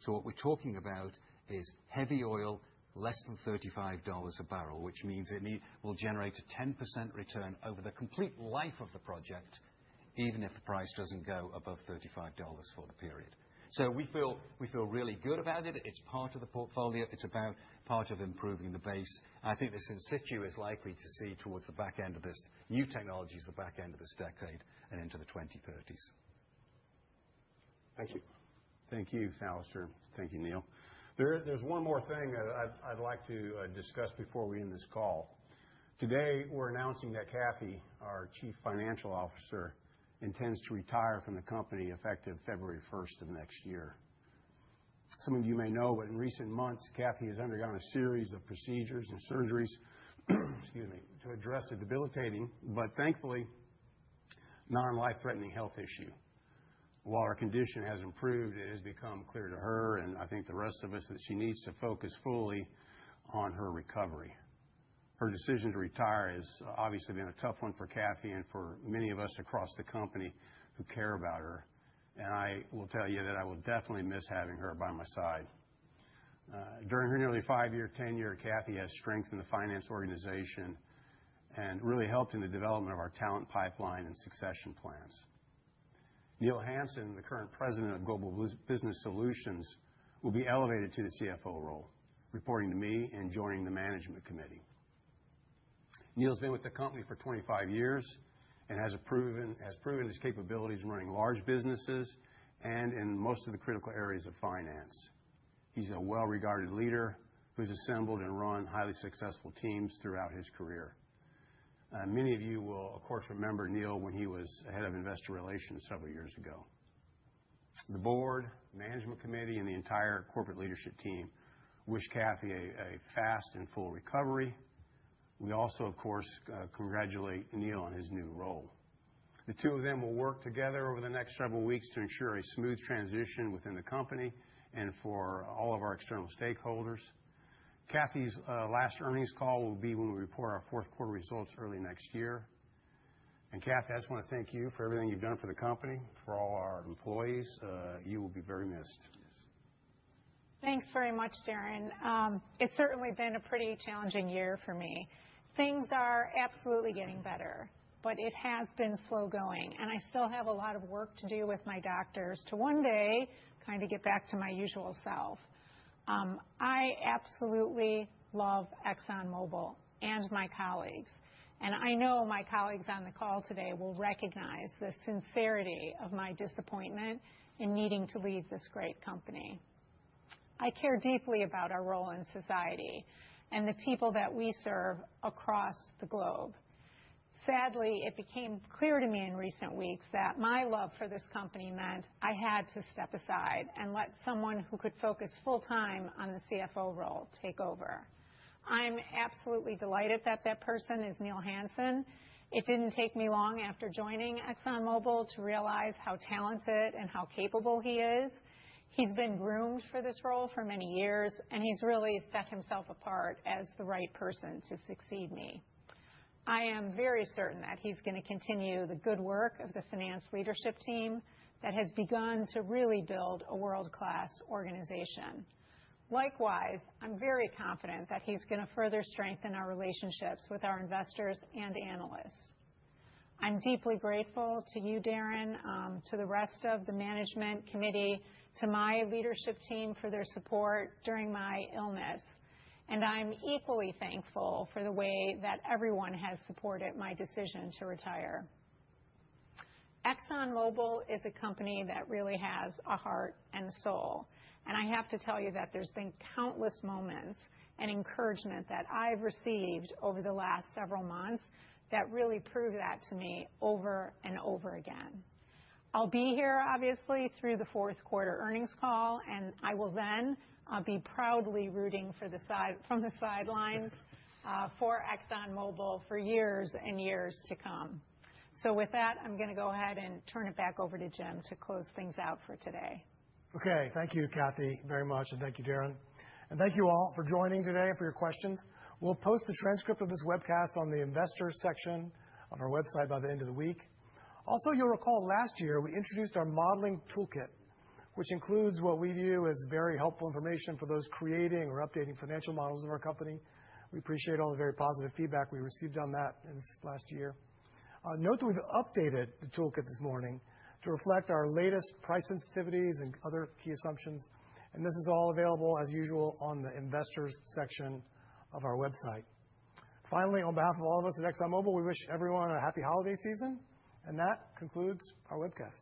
So what we're talking about is heavy oil, less than $35 a barrel, which means it will generate a 10% return over the complete life of the project, even if the price doesn't go above $35 for the period. So we feel really good about it. It's part of the portfolio. It's about part of improving the base. I think this in situ is likely to see towards the back end of this new technologies, the back end of this decade and into the 2030s. Thank you. Thank you, Alistair. Thank you, Neil. There's one more thing that I'd like to discuss before we end this call. Today, we're announcing that Kathy, our Chief Financial Officer, intends to retire from the company effective February 1st of next year. Some of you may know, but in recent months, Kathy has undergone a series of procedures and surgeries to address a debilitating, but thankfully, non-life-threatening health issue. While her condition has improved, it has become clear to her, and I think the rest of us, that she needs to focus fully on her recovery. Her decision to retire has obviously been a tough one for Kathy and for many of us across the company who care about her. And I will tell you that I will definitely miss having her by my side. During her nearly 5-year tenure, Kathy has strengthened the finance organization and really helped in the development of our talent pipeline and succession plans. Neil Hansen, the current president of Global Business Solutions, will be elevated to the CFO role, reporting to me and joining the management committee. Neil's been with the company for 25 years and has proven his capabilities running large businesses and in most of the critical areas of finance. He's a well-regarded leader who's assembled and run highly successful teams throughout his career. Many of you will, of course, remember Neil when he was head of investor relations several years ago. The board, management committee, and the entire corporate leadership team wish Kathy a fast and full recovery. We also, of course, congratulate Neil on his new role. The two of them will work together over the next several weeks to ensure a smooth transition within the company and for all of our external stakeholders. Kathy's last earnings call will be when we report our fourth quarter results early next year. And Kathy, I just want to thank you for everything you've done for the company, for all our employees. You will be very missed. Thanks very much, Darren. It's certainly been a pretty challenging year for me. Things are absolutely getting better, but it has been slow going, and I still have a lot of work to do with my doctors to one day kind of get back to my usual self. I absolutely love Exxon Mobil and my colleagues, and I know my colleagues on the call today will recognize the sincerity of my disappointment in needing to leave this great company. I care deeply about our role in society and the people that we serve across the globe. Sadly, it became clear to me in recent weeks that my love for this company meant I had to step aside and let someone who could focus full-time on the CFO role take over. I'm absolutely delighted that that person is Neil Hansen. It didn't take me long after joining Exxon Mobil to realize how talented and how capable he is. He's been groomed for this role for many years, and he's really set himself apart as the right person to succeed me. I am very certain that he's going to continue the good work of the finance leadership team that has begun to really build a world-class organization. Likewise, I'm very confident that he's going to further strengthen our relationships with our investors and analysts. I'm deeply grateful to you, Darren, to the rest of the management committee, to my leadership team for their support during my illness. And I'm equally thankful for the way that everyone has supported my decision to retire. Exxon Mobil is a company that really has a heart and soul. And I have to tell you that there's been countless moments and encouragement that I've received over the last several months that really prove that to me over and over again. I'll be here, obviously, through the fourth quarter earnings call, and I will then be proudly rooting from the sidelines for Exxon Mobil for years and years to come. So with that, I'm going to go ahead and turn it back over to Jim to close things out for today. Okay. Thank you, Kathy, very much, and thank you, Darren. And thank you all for joining today and for your questions. We'll post the transcript of this webcast on the Investors section on our website by the end of the week. Also, you'll recall last year we introduced our modeling toolkit, which includes what we view as very helpful information for those creating or updating financial models of our company. We appreciate all the very positive feedback we received on that in this last year. Note that we've updated the toolkit this morning to reflect our latest price sensitivities and other key assumptions. And this is all available, as usual, on the Investors section of our website. Finally, on behalf of all of us at Exxon Mobil, we wish everyone a happy holiday season. And that concludes our webcast.